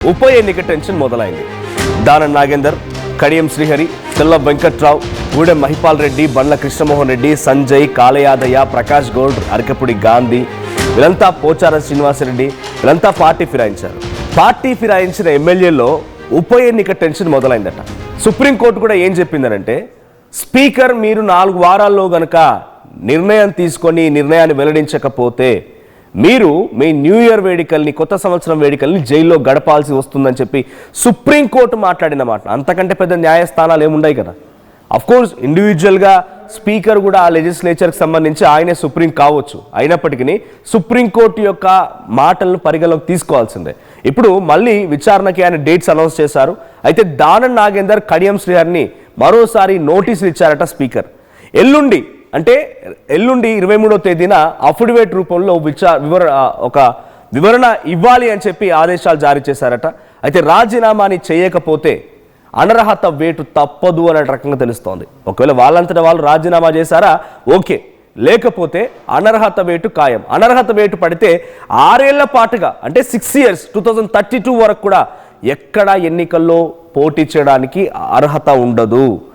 ఉప ఎన్నిక టెన్షన్ మొదలైంది. దానం నాగేందర్, కడియం శ్రీహరి, తెల్ల వెంకట్రావు, గూడెం మహిపాల్ రెడ్డి, బండ్ల కృష్ణమోహన్ రెడ్డి, సంజయ్, కాళయాదయ్య, ప్రకాష్ గౌడ్, అరకపుడి గాంధీ వీళ్ళంతా పోచారం శ్రీనివాసరెడ్డి వీళ్ళంతా పార్టీ ఫిరాయించారు. పార్టీ ఫిరాయించిన ఎమ్మెల్యేల్లో ఉప ఎన్నిక టెన్షన్ మొదలైందట. సుప్రీంకోర్టు కూడా ఏం చెప్పిందనంటే, స్పీకర్ మీరు 4 వారాల్లో గనక నిర్ణయం తీసుకొని నిర్ణయాన్ని వెల్లడించకపోతే మీరు మీ న్యూ ఇయర్ వేడుకల్ని, కొత్త సంవత్సరం వేడుకల్ని జైల్లో గడపాల్సి వస్తుందని చెప్పి సుప్రీంకోర్టు మాట్లాడిన మాట. అంతకంటే పెద్ద న్యాయస్థానాలు ఏముండయి కదా. అఫ్కోర్స్ ఇండివిజువల్గా స్పీకర్ కూడా ఆ లెజిస్లేచర్కి సంబంధించి ఆయనే సుప్రీం కావచ్చు. అయినప్పటికీ సుప్రీంకోర్టు యొక్క మాటలను పరిగణలోకి తీసుకోవాల్సిందే. ఇప్పుడు మళ్ళీ విచారణకి ఆయన డేట్స్ అనౌన్స్ చేశారు. అయితే దానం నాగేందర్, కడియం శ్రీహరిని మరోసారి నోటీసులు ఇచ్చారట స్పీకర్. ఎల్లుండి 23వ తేదీన అఫిడవిట్ రూపంలో ఒక వివరణ ఇవ్వాలి అని చెప్పి ఆదేశాలు జారీ చేశారట. అయితే రాజీనామాని చేయకపోతే అనర్హత వేటు తప్పదు అనే రకంగా తెలుస్తోంది. ఒకవేళ వాళ్ళంతటా వాళ్ళు రాజీనామా చేశారా ఓకే, లేకపోతే అనర్హత వేటు ఖాయం. అనర్హత వేటు పడితే 6 ఏళ్ల పాటుగా, అంటే 6 years 2032 వరకు కూడా ఎక్కడా ఎన్నికల్లో పోటీ చేయడానికి అర్హత ఉండదు.